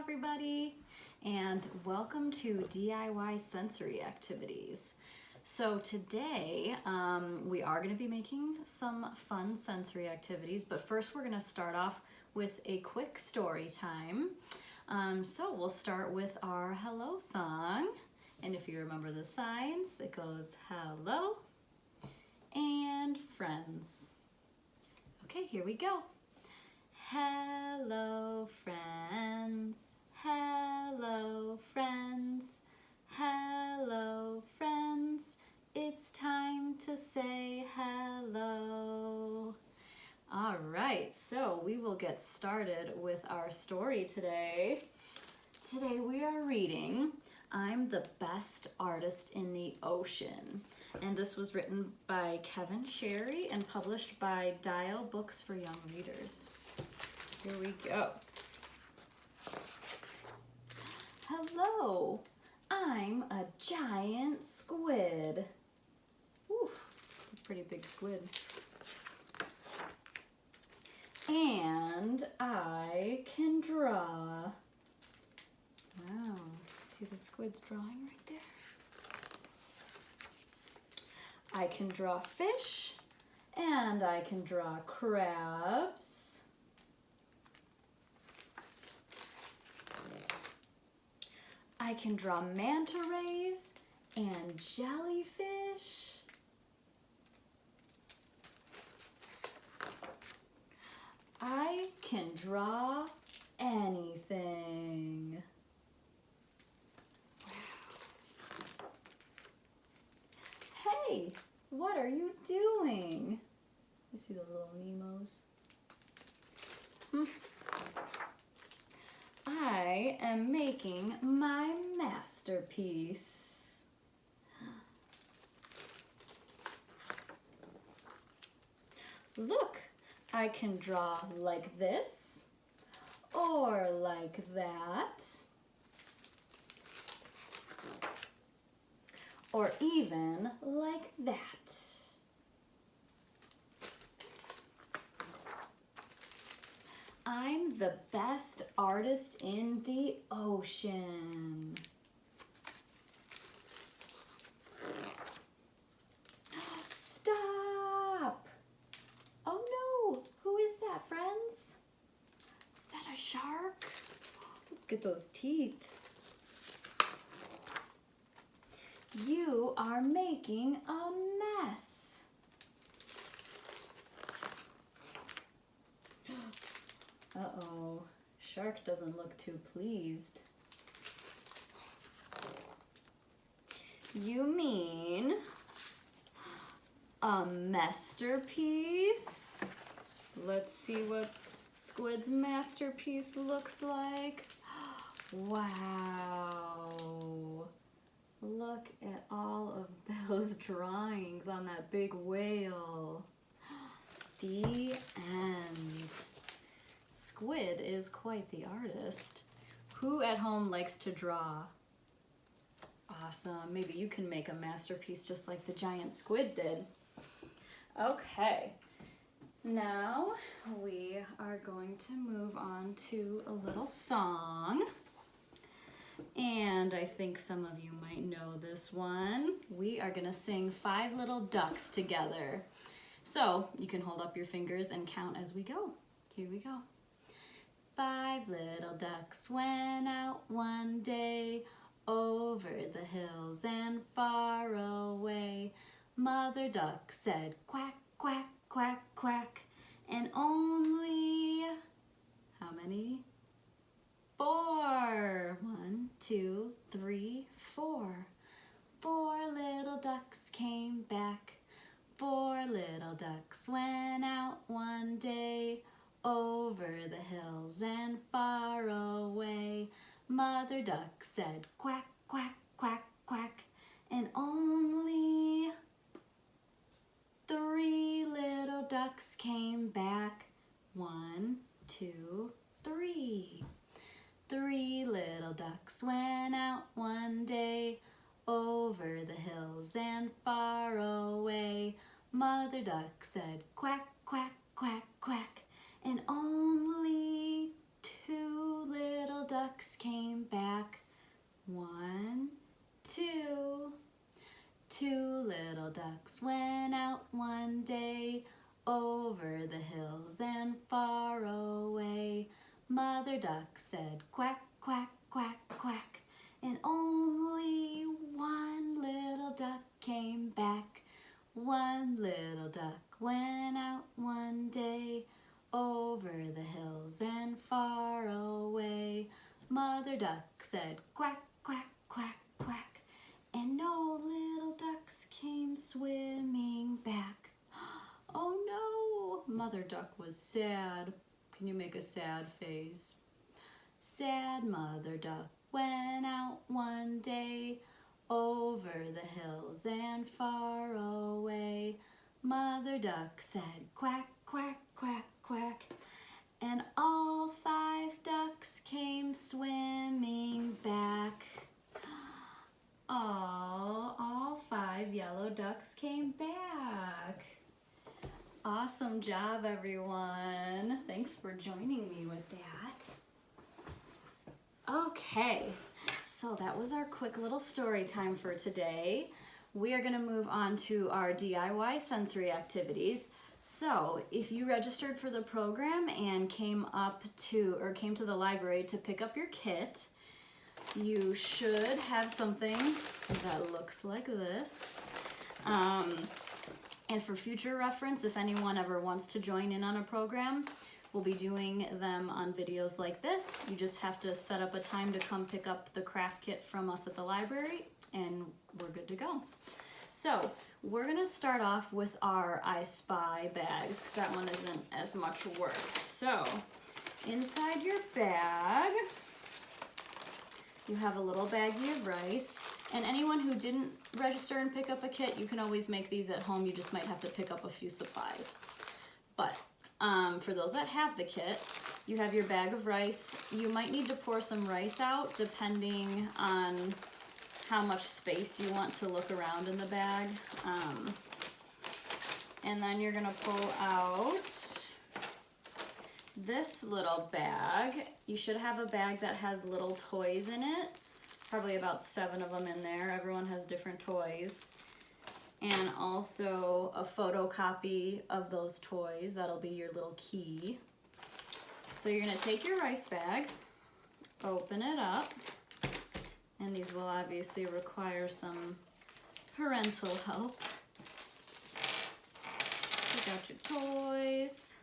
everybody, and welcome to DIY sensory activities. So today we are going to be making some fun sensory activities, but first we're going to start off with a quick story time. So we'll start with our hello song, and if you remember the signs, it goes hello and friends. Okay, here we go. Hello friends, hello friends, hello friends, it's time to say hello. All right, so we will get started with our story today. Today we are reading I'm the Best Artist in the Ocean. And this was written by Kevin Sherry and published by Dial Books for Young Readers. Here we go. Hello, I'm a giant squid. Ooh, it's a pretty big squid. And I can draw. Wow, see the squid's drawing right there? I can draw fish, and I can draw crabs. I can draw manta rays and jellyfish. I can draw anything. Hey, what are you doing? You see those little Nemos? I am making my masterpiece. Look, I can draw like this or like that, or even like that. I'm the best artist in the ocean. Stop! Oh no, who is that, friends? Is that a shark? Look at those teeth. You are making a mess. Uh-oh, shark doesn't look too pleased. You mean a masterpiece? Let's see what Squid's masterpiece looks like. Wow. Look at all of those drawings on that big whale. The end. Squid is quite the artist. Who at home likes to draw? Awesome. Maybe you can make a masterpiece just like the giant squid did. Okay. Now we are going to move on to a little song. And I think some of you might know this one. We are going to sing 5 Little Ducks together. So you can hold up your fingers and count as we go. Here we go. 5 little ducks went out one day over the hills and far away. Mother duck said quack, quack, quack, quack, and only, how many? 4. 1, 2, 3, 4. 4 little ducks came back. 4 little ducks went out one day over the hills and far away. Mother duck said quack, quack, quack, quack, and only 3 little ducks came back. 1, 2, 3. 3 little ducks went out one day over the hills and far away. Mother duck said quack, quack, quack, quack, and only 2 little ducks came back. 1, 2. 2 little ducks went out one day, over the hills and far away. Mother duck said quack, quack, quack, quack, and only one little duck came back. 1 little duck went out one day, over the hills and far away. Mother duck said quack, quack, quack, quack, and no little ducks came swimming back. Oh no! Mother duck was sad. Can you make a sad face? Sad mother duck went out one day, over the hills and far away. Mother duck said quack, quack, quack, quack, and all 5 ducks came swimming back. Oh, all 5 yellow ducks came back. Awesome job, everyone. Thanks for joining me with that. Okay, so that was our quick little story time for today. We are going to move on to our DIY sensory activities. So if you registered for the program and came to the library to pick up your kit, you should have something that looks like this. And for future reference, if anyone ever wants to join in on a program, we'll be doing them on videos like this. You just have to set up a time to come pick up the craft kit from us at the library, and we're good to go. So we're gonna start off with our I Spy bags, because that one isn't as much work. So inside your bag, you have a little baggie of rice. And anyone who didn't register and pick up a kit, you can always make these at home. You just might have to pick up a few supplies. But for those that have the kit, you have your bag of rice. You might need to pour some rice out depending on how much space you want to look around in the bag. And then you're gonna pull out this little bag. You should have a bag that has little toys in it. Probably about 7 of them in there. Everyone has different toys. And also a photocopy of those toys. That'll be your little key. So you're gonna take your rice bag, open it up, and these will obviously require some parental help. Take out your toys.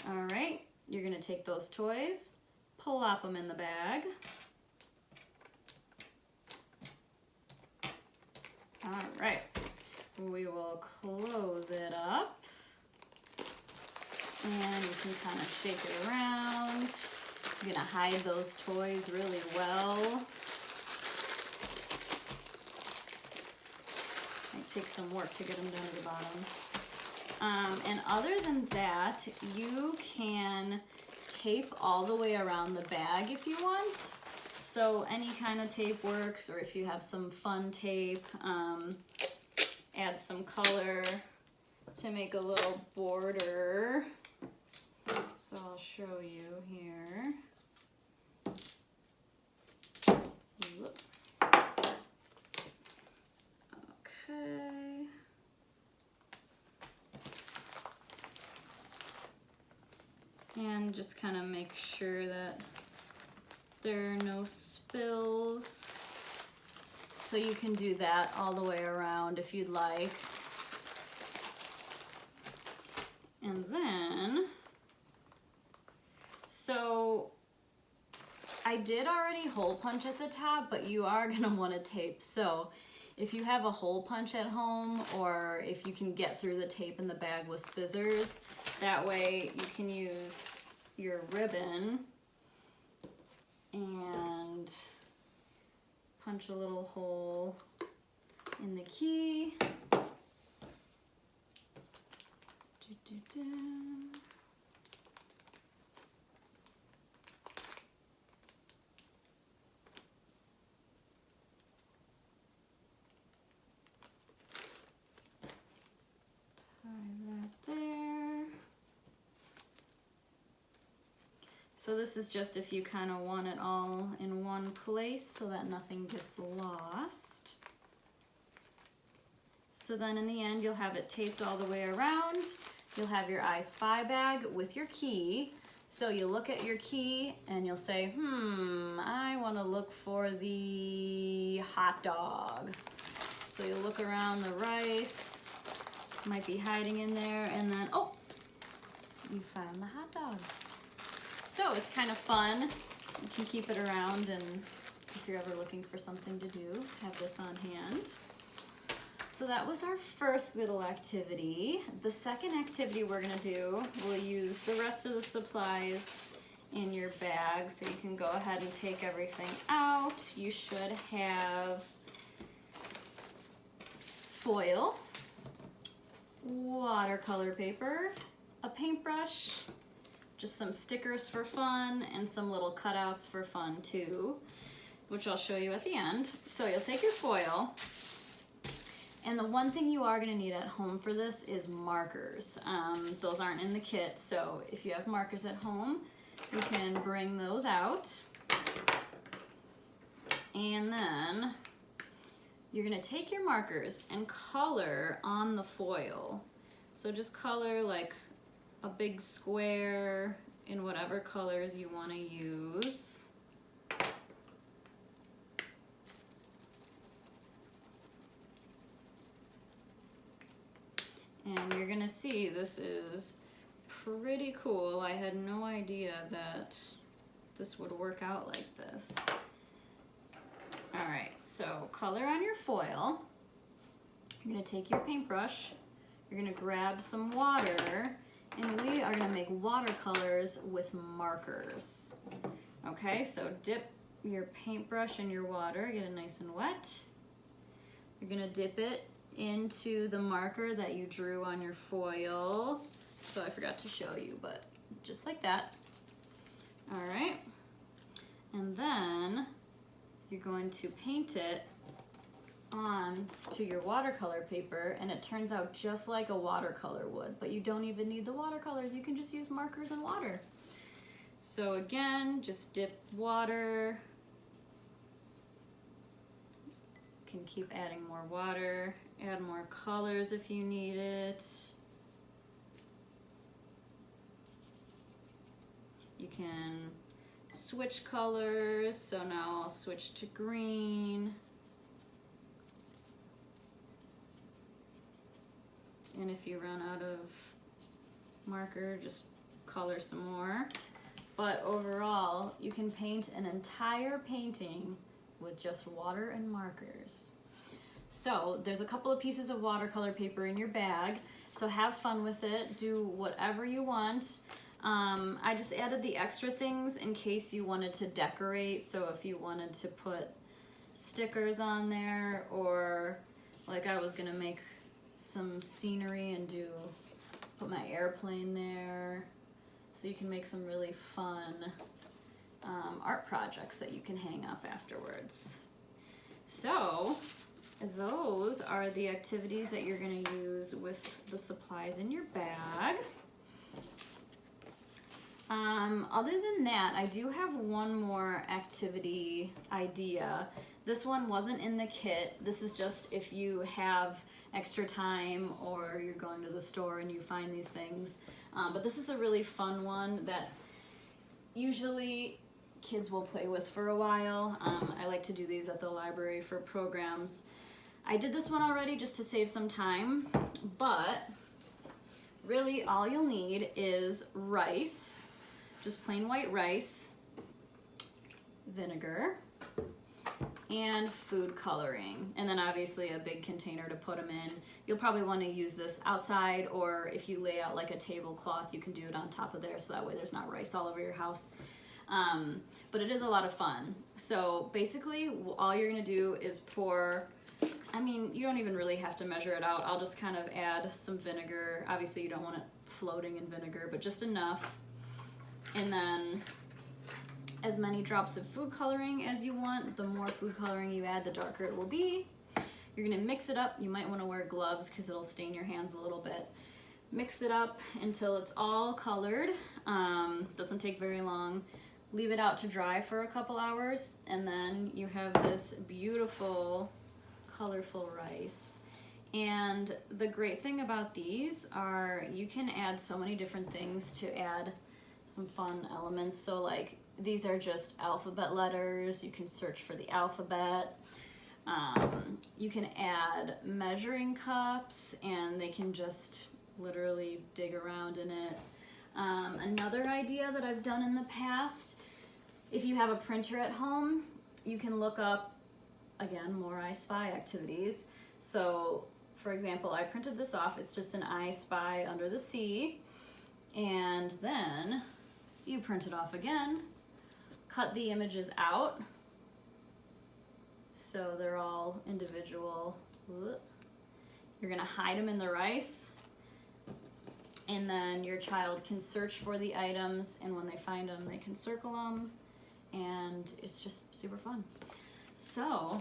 All right, you're gonna take those toys, plop them in the bag. All right, we will close it up, and you can kind of shake it around. You're gonna hide those toys really well. Might take some work to get them down to the bottom. And other than that, you can tape all the way around the bag if you want. So any kind of tape works, or if you have some fun tape, add some color to make a little border. So I'll show you here. Look. Okay. And just kind of make sure that there are no spills. So you can do that all the way around if you'd like. And then, so I did already hole punch at the top, but you are gonna wanna tape. So if you have a hole punch at home, or if you can get through the tape in the bag with scissors, that way you can use your ribbon and punch a little hole in the key. Tie that there. So this is just if you kind of want it all in one place so that nothing gets lost. So then in the end, you'll have it taped all the way around. You'll have your I Spy bag with your key. So you look at your key and you'll say, I want to look for the hot dog. So you'll look around the rice, might be hiding in there, and then, oh, you found the hot dog. So it's kind of fun. You can keep it around, and if you're ever looking for something to do, have this on hand. So that was our first little activity. The second activity we're gonna do, we'll use the rest of the supplies in your bag, so you can go ahead and take everything out. You should have foil, watercolor paper, a paintbrush, just some stickers for fun, and some little cutouts for fun too, which I'll show you at the end. So you'll take your foil, and the one thing you are going to need at home for this is markers. Those aren't in the kit, so if you have markers at home, you can bring those out. And then you're going to take your markers and color on the foil. So just color like a big square in whatever colors you want to use. And you're gonna see this is pretty cool. I had no idea that this would work out like this. All right, so color on your foil. You're gonna take your paintbrush, you're gonna grab some water, and we are gonna make watercolors with markers. Okay, so dip your paintbrush in your water, get it nice and wet. You're gonna dip it into the marker that you drew on your foil. So I forgot to show you, but just like that. All right, and then you're going to paint it on to your watercolor paper, and it turns out just like a watercolor would, but you don't even need the watercolors. You can just use markers and water. So again, just dip water. Can keep adding more water, add more colors if you need it. You can switch colors, so now I'll switch to green. And if you run out of marker, just color some more. But overall, you can paint an entire painting with just water and markers. So there's a couple of pieces of watercolor paper in your bag, so have fun with it, do whatever you want. I just added the extra things in case you wanted to decorate, so if you wanted to put stickers on there, or like I was gonna make some scenery and put my airplane there, so you can make some really fun art projects that you can hang up afterwards. So those are the activities that you're going to use with the supplies in your bag. Other than that, I do have one more activity idea. This one wasn't in the kit. This is just if you have extra time or you're going to the store and you find these things. But this is a really fun one that usually kids will play with for a while. I like to do these at the library for programs. I did this one already just to save some time, but really all you'll need is rice, just plain white rice, vinegar, and food coloring, and then obviously a big container to put them in. You'll probably want to use this outside, or if you lay out like a tablecloth, you can do it on top of there, so that way there's not rice all over your house. But it is a lot of fun. So basically all you're gonna do is pour, I mean, you don't even really have to measure it out. I'll just kind of add some vinegar. Obviously you don't want it floating in vinegar, but just enough. And then as many drops of food coloring as you want. The more food coloring you add, the darker it will be. You're gonna mix it up. You might wanna wear gloves because it'll stain your hands a little bit. Mix it up until it's all colored. Doesn't take very long. Leave it out to dry for a couple hours, and then you have this beautiful, colorful rice. And the great thing about these are you can add so many different things to add some fun elements. So like these are just alphabet letters. You can search for the alphabet. You can add measuring cups, and they can just literally dig around in it. Another idea that I've done in the past, if you have a printer at home, you can look up, again, more I Spy activities. So, for example, I printed this off. It's just an I Spy under the sea. And then you print it off again, cut the images out so they're all individual. You're gonna hide them in the rice, and then your child can search for the items, and when they find them, they can circle them, and it's just super fun. So,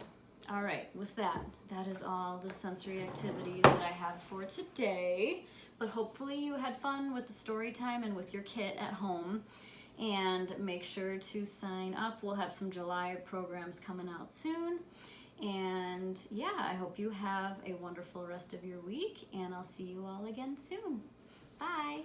all right, with that is all the sensory activities that I have for today, but hopefully you had fun with the story time and with your kit at home. And make sure to sign up. We'll have some July programs coming out soon. And yeah, I hope you have a wonderful rest of your week, and I'll see you all again soon. Bye.